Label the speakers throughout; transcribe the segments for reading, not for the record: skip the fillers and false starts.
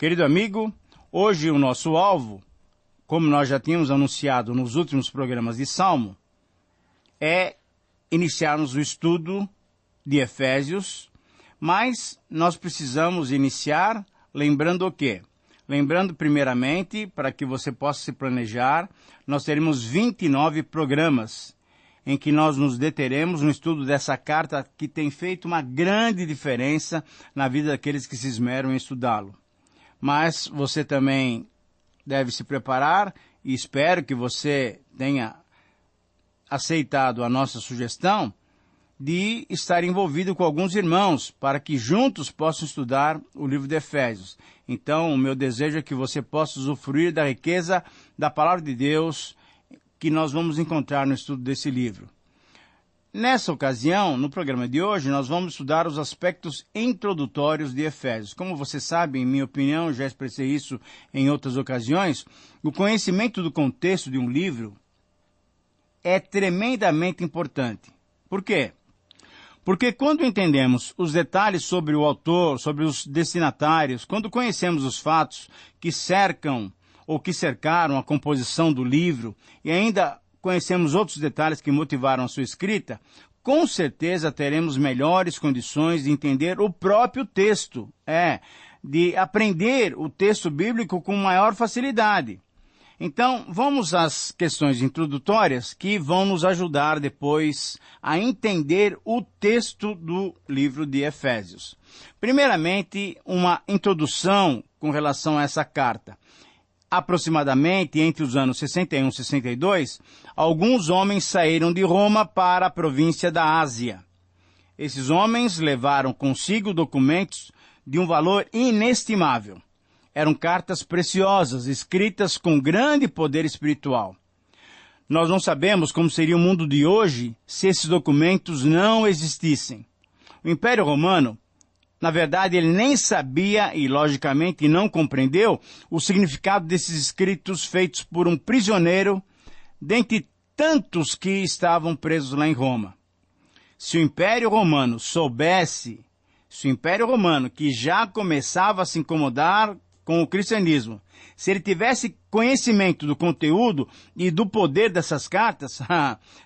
Speaker 1: Querido amigo, hoje o nosso alvo, como nós já tínhamos anunciado nos últimos programas de Salmo, é iniciarmos o estudo de Efésios, mas nós precisamos iniciar lembrando o quê? Lembrando primeiramente, para que você possa se planejar, nós teremos 29 programas em que nós nos deteremos no estudo dessa carta que tem feito uma grande diferença na vida daqueles que se esmeram em estudá-lo. Mas você também deve se preparar e espero que você tenha aceitado a nossa sugestão de estar envolvido com alguns irmãos para que juntos possam estudar o livro de Efésios. Então, o meu desejo é que você possa usufruir da riqueza da palavra de Deus que nós vamos encontrar no estudo desse livro. Nessa ocasião, no programa de hoje, nós vamos estudar os aspectos introdutórios de Efésios. Como você sabe, em minha opinião, já expressei isso em outras ocasiões, o conhecimento do contexto de um livro é tremendamente importante. Por quê? Porque quando entendemos os detalhes sobre o autor, sobre os destinatários, quando conhecemos os fatos que cercam ou que cercaram a composição do livro e ainda conhecemos outros detalhes que motivaram a sua escrita, com certeza teremos melhores condições de entender o próprio texto, de aprender o texto bíblico com maior facilidade. Então, vamos às questões introdutórias que vão nos ajudar depois a entender o texto do livro de Efésios. Primeiramente, uma introdução com relação a essa carta. Aproximadamente entre os anos 61 e 62, alguns homens saíram de Roma para a província da Ásia. Esses homens levaram consigo documentos de um valor inestimável. Eram cartas preciosas, escritas com grande poder espiritual. Nós não sabemos como seria o mundo de hoje se esses documentos não existissem. O Império Romano, na verdade, ele nem sabia e, logicamente, não compreendeu o significado desses escritos feitos por um prisioneiro dentre tantos que estavam presos lá em Roma. Se o Império Romano soubesse, se o Império Romano, que já começava a se incomodar com o cristianismo, se ele tivesse conhecimento do conteúdo e do poder dessas cartas,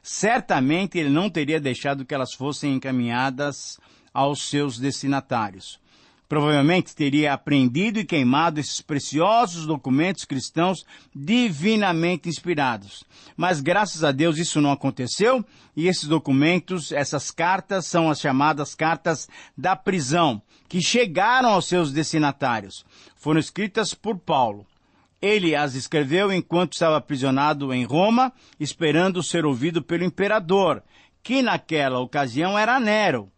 Speaker 1: certamente ele não teria deixado que elas fossem encaminhadas aos seus destinatários. Provavelmente teria apreendido e queimado esses preciosos documentos cristãos divinamente inspirados. Mas graças a Deus isso não aconteceu e esses documentos, essas cartas, são as chamadas cartas da prisão, que chegaram aos seus destinatários. Foram escritas por Paulo. Ele as escreveu enquanto estava aprisionado em Roma, esperando ser ouvido pelo imperador, que naquela ocasião era Nero.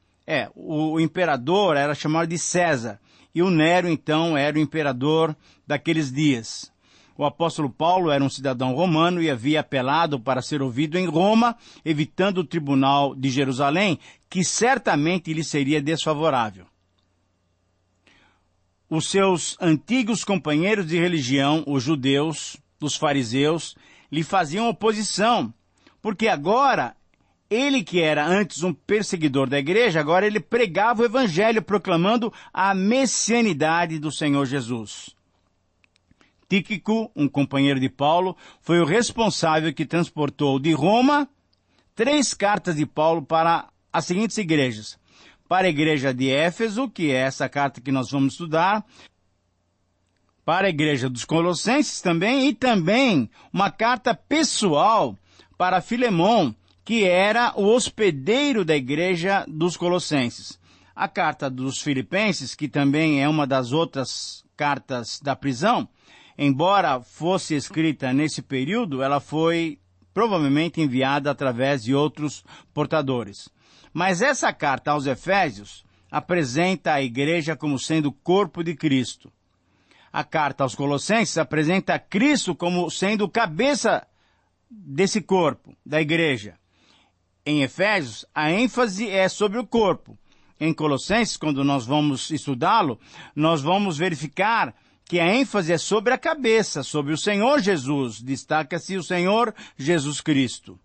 Speaker 1: O imperador era chamado de César, e o Nero, então, era o imperador daqueles dias. O apóstolo Paulo era um cidadão romano e havia apelado para ser ouvido em Roma, evitando o tribunal de Jerusalém, que certamente lhe seria desfavorável. Os seus antigos companheiros de religião, os judeus, os fariseus, lhe faziam oposição, porque agora ele que era antes um perseguidor da igreja, agora ele pregava o evangelho proclamando a messianidade do Senhor Jesus. Tíquico, um companheiro de Paulo, foi o responsável que transportou de Roma 3 cartas de Paulo para as seguintes igrejas. Para a igreja de Éfeso, que é essa carta que nós vamos estudar, para a igreja dos Colossenses também, e também uma carta pessoal para Filemon, que era o hospedeiro da igreja dos Colossenses. A carta dos Filipenses, que também é uma das outras cartas da prisão, embora fosse escrita nesse período, ela foi provavelmente enviada através de outros portadores. Mas essa carta aos Efésios apresenta a igreja como sendo o corpo de Cristo. A carta aos Colossenses apresenta Cristo como sendo o cabeça desse corpo, da igreja. Em Efésios, a ênfase é sobre o corpo. Em Colossenses, quando nós vamos estudá-lo, nós vamos verificar que a ênfase é sobre a cabeça, sobre o Senhor Jesus. Destaca-se o Senhor Jesus Cristo.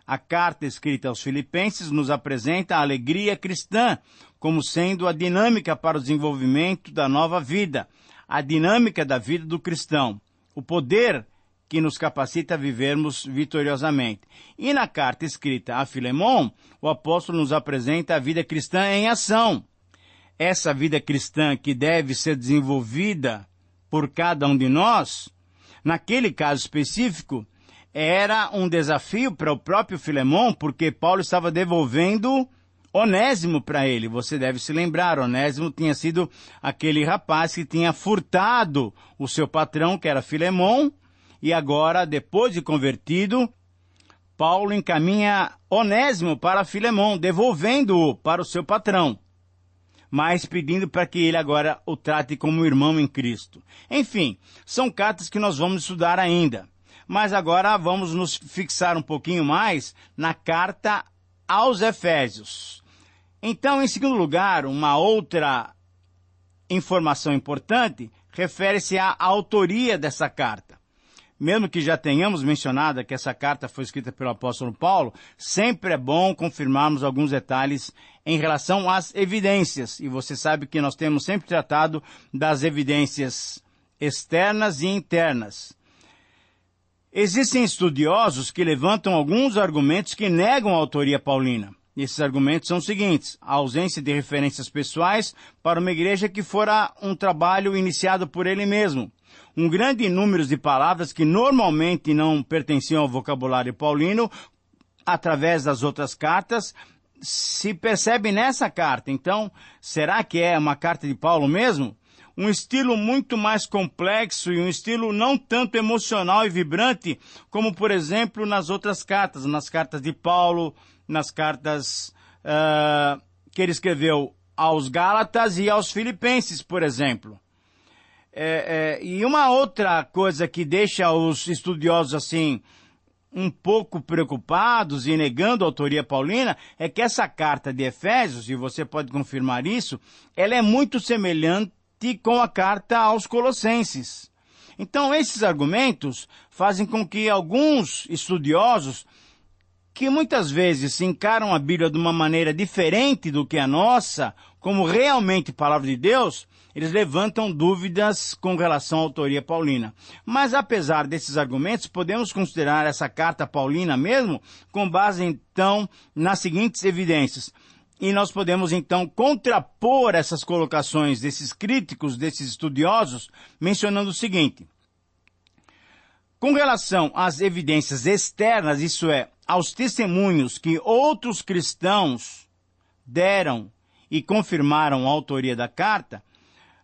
Speaker 1: A carta escrita aos Filipenses nos apresenta a alegria cristã como sendo a dinâmica para o desenvolvimento da nova vida, a dinâmica da vida do cristão, o poder que nos capacita a vivermos vitoriosamente. E na carta escrita a Filemon, o apóstolo nos apresenta a vida cristã em ação. Essa vida cristã que deve ser desenvolvida por cada um de nós, naquele caso específico, era um desafio para o próprio Filemon, porque Paulo estava devolvendo Onésimo para ele. Você deve se lembrar, Onésimo tinha sido aquele rapaz que tinha furtado o seu patrão, que era Filemon, e agora, depois de convertido, Paulo encaminha Onésimo para Filemon, devolvendo-o para o seu patrão, mas pedindo para que ele agora o trate como irmão em Cristo. Enfim, são cartas que nós vamos estudar ainda. Mas agora vamos nos fixar um pouquinho mais na carta aos Efésios. Então, em segundo lugar, uma outra informação importante refere-se à autoria dessa carta. Mesmo que já tenhamos mencionado que essa carta foi escrita pelo apóstolo Paulo, sempre é bom confirmarmos alguns detalhes em relação às evidências. E você sabe que nós temos sempre tratado das evidências externas e internas. Existem estudiosos que levantam alguns argumentos que negam a autoria paulina. Esses argumentos são os seguintes: a ausência de referências pessoais para uma igreja que fora um trabalho iniciado por ele mesmo. Um grande número de palavras que normalmente não pertenciam ao vocabulário paulino, através das outras cartas, se percebe nessa carta. Então, será que é uma carta de Paulo mesmo? Um estilo muito mais complexo e um estilo não tanto emocional e vibrante, como, por exemplo, nas outras cartas, nas cartas de Paulo, nas cartas que ele escreveu aos Gálatas e aos Filipenses, por exemplo. E uma outra coisa que deixa os estudiosos assim um pouco preocupados e negando a autoria paulina é que essa carta de Efésios, e você pode confirmar isso, ela é muito semelhante com a carta aos Colossenses. Então esses argumentos fazem com que alguns estudiosos, que muitas vezes encaram a Bíblia de uma maneira diferente do que a nossa, como realmente palavra de Deus, eles levantam dúvidas com relação à autoria paulina. Mas apesar desses argumentos, podemos considerar essa carta paulina mesmo, com base então nas seguintes evidências. E nós podemos então contrapor essas colocações desses críticos, desses estudiosos, mencionando o seguinte: com relação às evidências externas, isso é, aos testemunhos que outros cristãos deram e confirmaram a autoria da carta,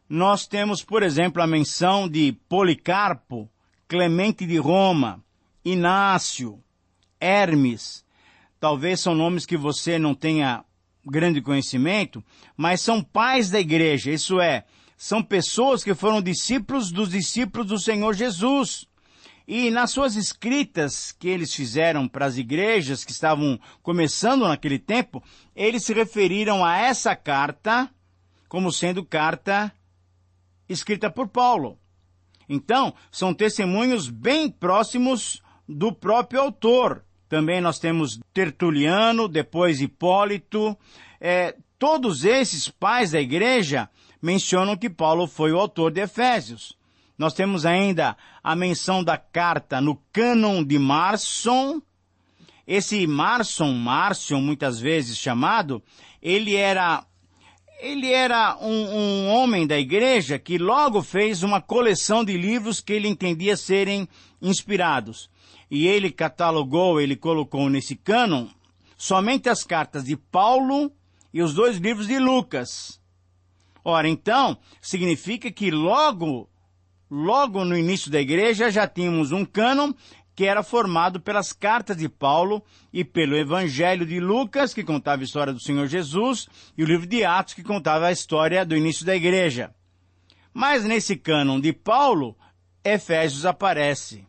Speaker 1: nós temos, por exemplo, a menção de Policarpo, Clemente de Roma, Inácio, Hermes. Talvez são nomes que você não tenha grande conhecimento, mas são pais da igreja, isso é, são pessoas que foram discípulos do Senhor Jesus. E nas suas escritas que eles fizeram para as igrejas que estavam começando naquele tempo, eles se referiram a essa carta como sendo carta escrita por Paulo. Então, são testemunhos bem próximos do próprio autor. Também nós temos Tertuliano, depois Hipólito. Todos esses pais da igreja mencionam que Paulo foi o autor de Efésios. Nós temos ainda a menção da carta no cânon de Marcion. Esse Marcion, muitas vezes chamado, ele era um homem da igreja que logo fez uma coleção de livros que ele entendia serem inspirados. E ele catalogou, ele colocou nesse cânon somente as cartas de Paulo e os 2 livros de Lucas. Ora, então, significa que logo no início da igreja já tínhamos um cânon que era formado pelas cartas de Paulo e pelo Evangelho de Lucas, que contava a história do Senhor Jesus, e o livro de Atos, que contava a história do início da igreja. Mas nesse cânon de Paulo, Efésios aparece.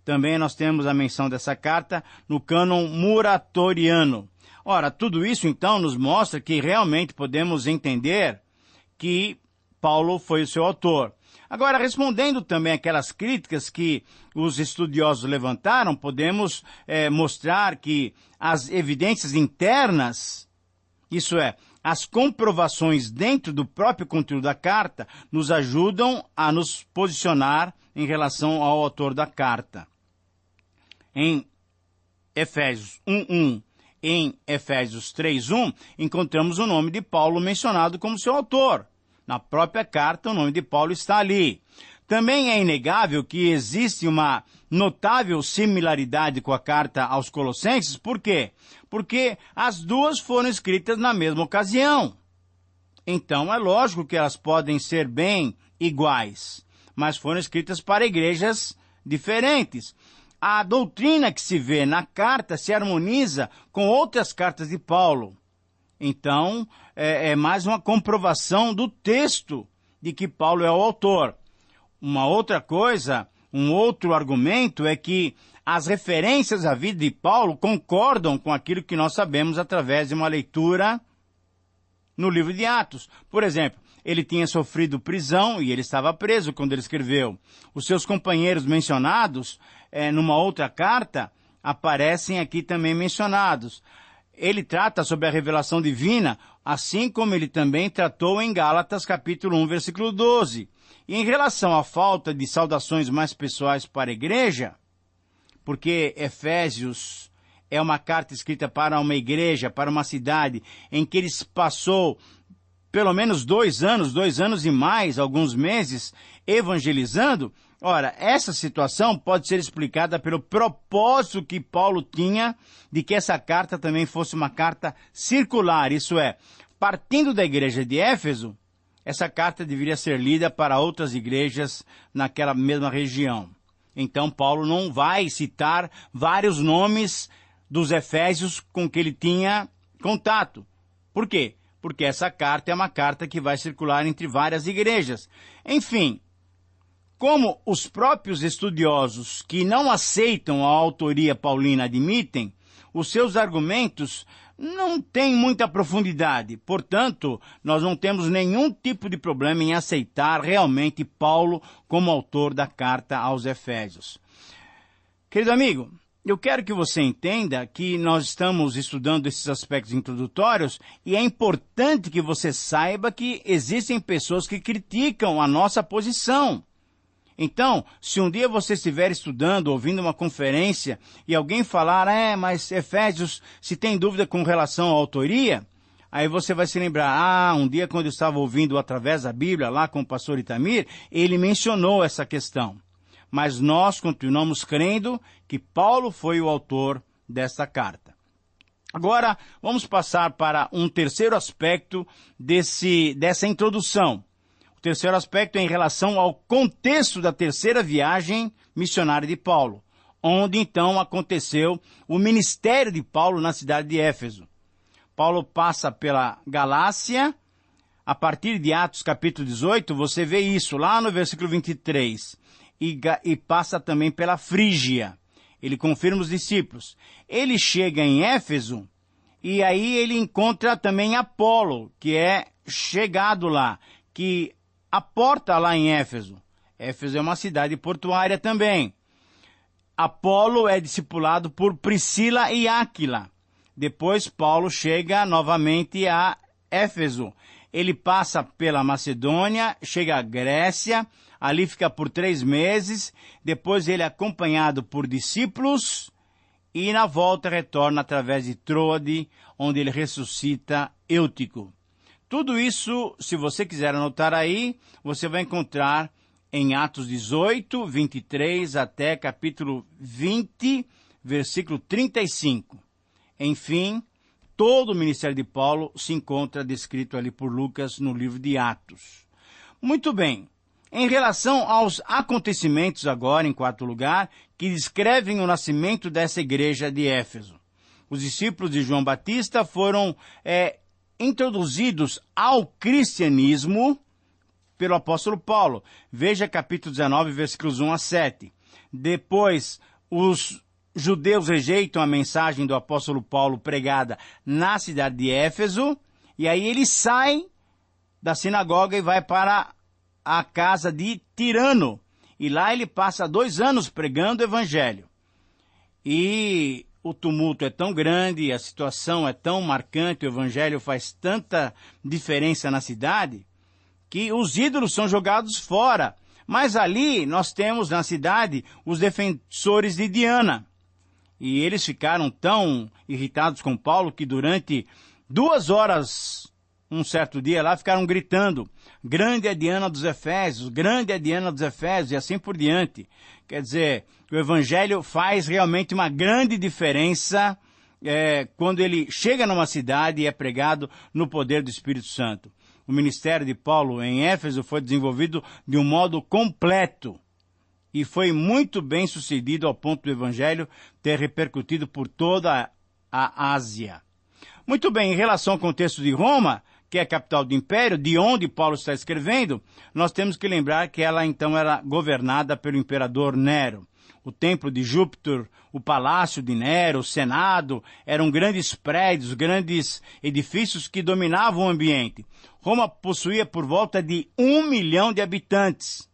Speaker 1: Também nós temos a menção dessa carta no cânon muratoriano. Ora, tudo isso então nos mostra que realmente podemos entender que Paulo foi o seu autor. Agora, respondendo também aquelas críticas que os estudiosos levantaram, podemos mostrar que as evidências internas, isso é, as comprovações dentro do próprio conteúdo da carta nos ajudam a nos posicionar em relação ao autor da carta. Em Efésios 1:1, em Efésios 3:1, encontramos o nome de Paulo mencionado como seu autor. Na própria carta, o nome de Paulo está ali. Também é inegável que existe uma notável similaridade com a carta aos Colossenses. Por quê? Porque as duas foram escritas na mesma ocasião. Então, é lógico que elas podem ser bem iguais, mas foram escritas para igrejas diferentes. A doutrina que se vê na carta se harmoniza com outras cartas de Paulo. Então, é mais uma comprovação do texto de que Paulo é o autor. Uma outra coisa, um outro argumento é que as referências à vida de Paulo concordam com aquilo que nós sabemos através de uma leitura no livro de Atos. Por exemplo, ele tinha sofrido prisão e ele estava preso quando ele escreveu. Os seus companheiros mencionados, numa outra carta, aparecem aqui também mencionados. Ele trata sobre a revelação divina, assim como ele também tratou em Gálatas, capítulo 1, versículo 12. E em relação à falta de saudações mais pessoais para a igreja, porque Efésios é uma carta escrita para uma igreja, para uma cidade, em que ele passou pelo menos 2 anos e mais, alguns meses, evangelizando. Ora, essa situação pode ser explicada pelo propósito que Paulo tinha de que essa carta também fosse uma carta circular, isso é, partindo da igreja de Éfeso, essa carta deveria ser lida para outras igrejas naquela mesma região. Então, Paulo não vai citar vários nomes dos efésios com que ele tinha contato. Por quê? Porque essa carta é uma carta que vai circular entre várias igrejas. Enfim, como os próprios estudiosos que não aceitam a autoria paulina admitem, os seus argumentos não têm muita profundidade. Portanto, nós não temos nenhum tipo de problema em aceitar realmente Paulo como autor da carta aos Efésios. Querido amigo, eu quero que você entenda que nós estamos estudando esses aspectos introdutórios e é importante que você saiba que existem pessoas que criticam a nossa posição. Então, se um dia você estiver estudando, ouvindo uma conferência e alguém falar, mas Efésios, se tem dúvida com relação à autoria, aí você vai se lembrar, um dia quando eu estava ouvindo através da Bíblia, lá com o pastor Itamir, ele mencionou essa questão. Mas nós continuamos crendo que Paulo foi o autor desta carta. Agora, vamos passar para um terceiro aspecto dessa introdução. O terceiro aspecto é em relação ao contexto da terceira viagem missionária de Paulo, onde então aconteceu o ministério de Paulo na cidade de Éfeso. Paulo passa pela Galácia, a partir de Atos capítulo 18, você vê isso lá no versículo 23, e passa também pela Frígia. Ele confirma os discípulos. Ele chega em Éfeso, e aí ele encontra também Apolo, que é chegado lá, que aporta lá em Éfeso. Éfeso é uma cidade portuária também. Apolo é discipulado por Priscila e Áquila. Depois Paulo chega novamente a Éfeso. Ele passa pela Macedônia, chega à Grécia, ali fica por 3 meses, depois ele é acompanhado por discípulos e na volta retorna através de Troade, onde ele ressuscita Eutico. Tudo isso, se você quiser anotar aí, você vai encontrar em Atos 18, 23 até capítulo 20, versículo 35. Enfim, todo o ministério de Paulo se encontra descrito ali por Lucas no livro de Atos. Muito bem. Em relação aos acontecimentos agora, em quarto lugar, que descrevem o nascimento dessa igreja de Éfeso. Os discípulos de João Batista foram introduzidos ao cristianismo pelo apóstolo Paulo. Veja capítulo 19, versículos 1 a 7. Depois, os judeus rejeitam a mensagem do apóstolo Paulo pregada na cidade de Éfeso, e aí ele sai da sinagoga e vai para a casa de Tirano. E lá ele passa 2 anos pregando o evangelho. E o tumulto é tão grande, a situação é tão marcante, o evangelho faz tanta diferença na cidade, que os ídolos são jogados fora. Mas ali nós temos na cidade os defensores de Diana. E eles ficaram tão irritados com Paulo que durante 2 horas, um certo dia lá, ficaram gritando: grande é Diana dos Efésios, grande é Diana dos Efésios, e assim por diante. Quer dizer, o evangelho faz realmente uma grande diferença quando ele chega numa cidade e é pregado no poder do Espírito Santo. O ministério de Paulo em Éfeso foi desenvolvido de um modo completo e foi muito bem sucedido ao ponto do evangelho ter repercutido por toda a Ásia. Muito bem, em relação ao contexto de Roma, que é a capital do império, de onde Paulo está escrevendo, nós temos que lembrar que ela então era governada pelo imperador Nero. O templo de Júpiter, o palácio de Nero, o senado, eram grandes prédios, grandes edifícios que dominavam o ambiente. Roma possuía por volta de 1 milhão de habitantes,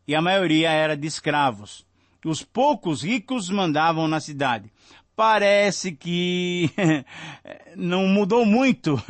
Speaker 1: e a maioria era de escravos. Os poucos ricos mandavam na cidade. Parece que não mudou muito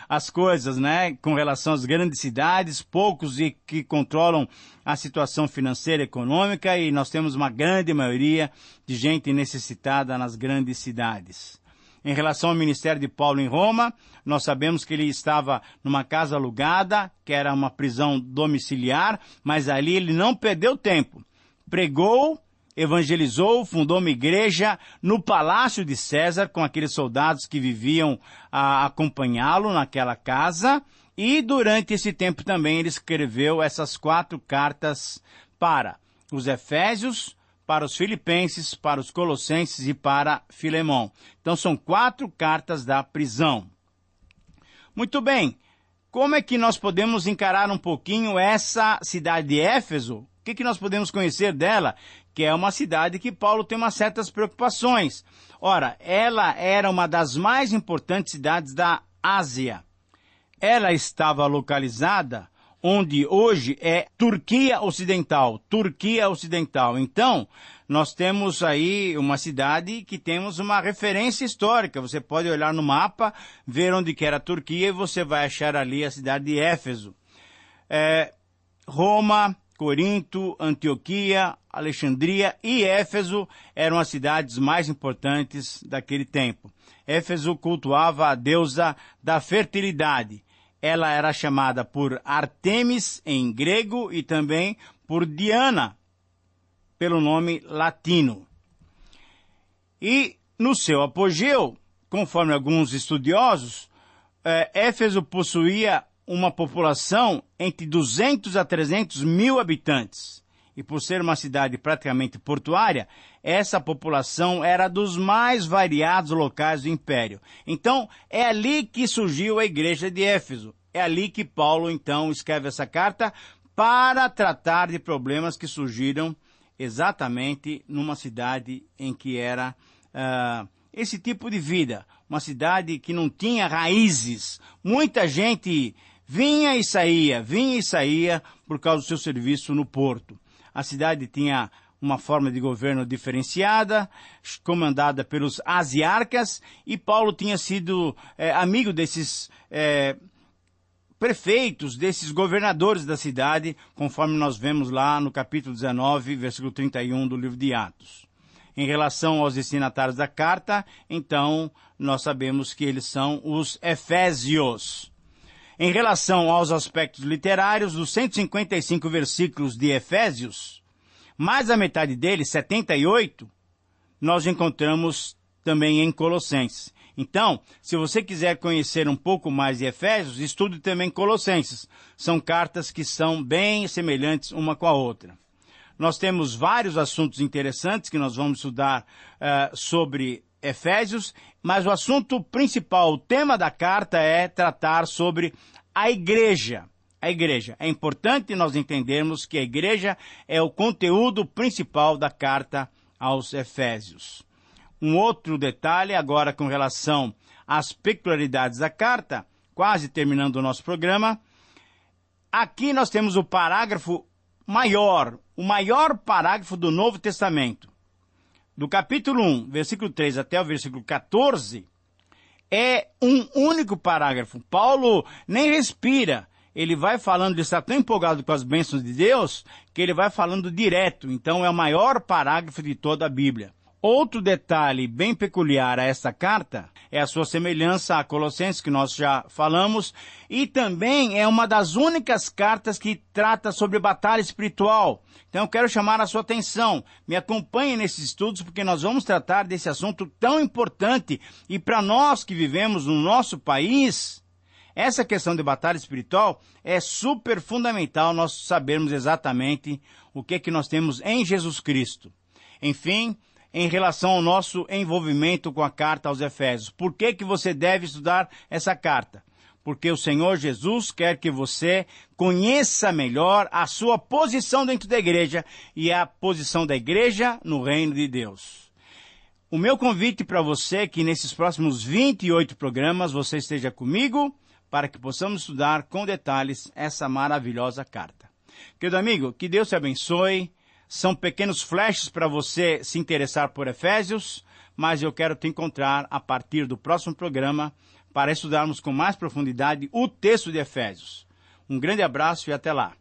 Speaker 1: as coisas, né? Com relação às grandes cidades, poucos que controlam a situação financeira e econômica, e nós temos uma grande maioria de gente necessitada nas grandes cidades. Em relação ao ministério de Paulo em Roma, nós sabemos que ele estava numa casa alugada, que era uma prisão domiciliar, mas ali ele não perdeu tempo. Pregou, evangelizou, fundou uma igreja no palácio de César, com aqueles soldados que viviam a acompanhá-lo naquela casa, e durante esse tempo também ele escreveu essas 4 cartas para os Efésios, para os Filipenses, para os Colossenses e para Filemão. Então são 4 cartas da prisão. Muito bem, como é que nós podemos encarar um pouquinho essa cidade de Éfeso? O que nós podemos conhecer dela? Que é uma cidade que Paulo tem umas certas preocupações. Ora, ela era uma das mais importantes cidades da Ásia. Ela estava localizada onde hoje é Turquia Ocidental. Turquia Ocidental. Então, nós temos aí uma cidade que temos uma referência histórica. Você pode olhar no mapa, ver onde que era a Turquia e você vai achar ali a cidade de Éfeso. Roma, Corinto, Antioquia, Alexandria e Éfeso eram as cidades mais importantes daquele tempo. Éfeso cultuava a deusa da fertilidade. Ela era chamada por Artemis em grego e também por Diana, pelo nome latino. E no seu apogeu, conforme alguns estudiosos, Éfeso possuía uma população entre 200 a 300 mil habitantes. E por ser uma cidade praticamente portuária, essa população era dos mais variados locais do império. Então, é ali que surgiu a igreja de Éfeso. É ali que Paulo, então, escreve essa carta para tratar de problemas que surgiram exatamente numa cidade em que era esse tipo de vida. Uma cidade que não tinha raízes. Muita gente vinha e saía por causa do seu serviço no porto. A cidade tinha uma forma de governo diferenciada, comandada pelos asiarcas, e Paulo tinha sido amigo desses prefeitos, desses governadores da cidade, conforme nós vemos lá no capítulo 19, versículo 31 do livro de Atos. Em relação aos destinatários da carta, então, nós sabemos que eles são os Efésios. Em relação aos aspectos literários, dos 155 versículos de Efésios, mais da metade deles, 78, nós encontramos também em Colossenses. Então, se você quiser conhecer um pouco mais de Efésios, estude também Colossenses. São cartas que são bem semelhantes uma com a outra. Nós temos vários assuntos interessantes que nós vamos estudar sobre Efésios, mas o assunto principal, o tema da carta é tratar sobre a igreja. A igreja. É importante nós entendermos que a igreja é o conteúdo principal da carta aos Efésios. Um outro detalhe agora com relação às peculiaridades da carta, quase terminando o nosso programa. Aqui nós temos o parágrafo maior, o maior parágrafo do Novo Testamento. do capítulo 1, versículo 3 até o versículo 14, é um único parágrafo. Paulo nem respira. Ele vai falando, ele está tão empolgado com as bênçãos de Deus, que ele vai falando direto. Então é o maior parágrafo de toda a Bíblia. Outro detalhe bem peculiar a esta carta é a sua semelhança a Colossenses, que nós já falamos, e também é uma das únicas cartas que trata sobre batalha espiritual. Então eu quero chamar a sua atenção. Me acompanhe nesses estudos, porque nós vamos tratar desse assunto tão importante. E para nós que vivemos no nosso país, essa questão de batalha espiritual é super fundamental nós sabermos exatamente o que nós temos em Jesus Cristo. Enfim, em relação ao nosso envolvimento com a carta aos Efésios. Por que você deve estudar essa carta? Porque o Senhor Jesus quer que você conheça melhor a sua posição dentro da igreja e a posição da igreja no reino de Deus. O meu convite para você é que nesses próximos 28 programas você esteja comigo para que possamos estudar com detalhes essa maravilhosa carta. Querido amigo, que Deus te abençoe. São pequenos flashes para você se interessar por Efésios, mas eu quero te encontrar a partir do próximo programa para estudarmos com mais profundidade o texto de Efésios. Um grande abraço e até lá.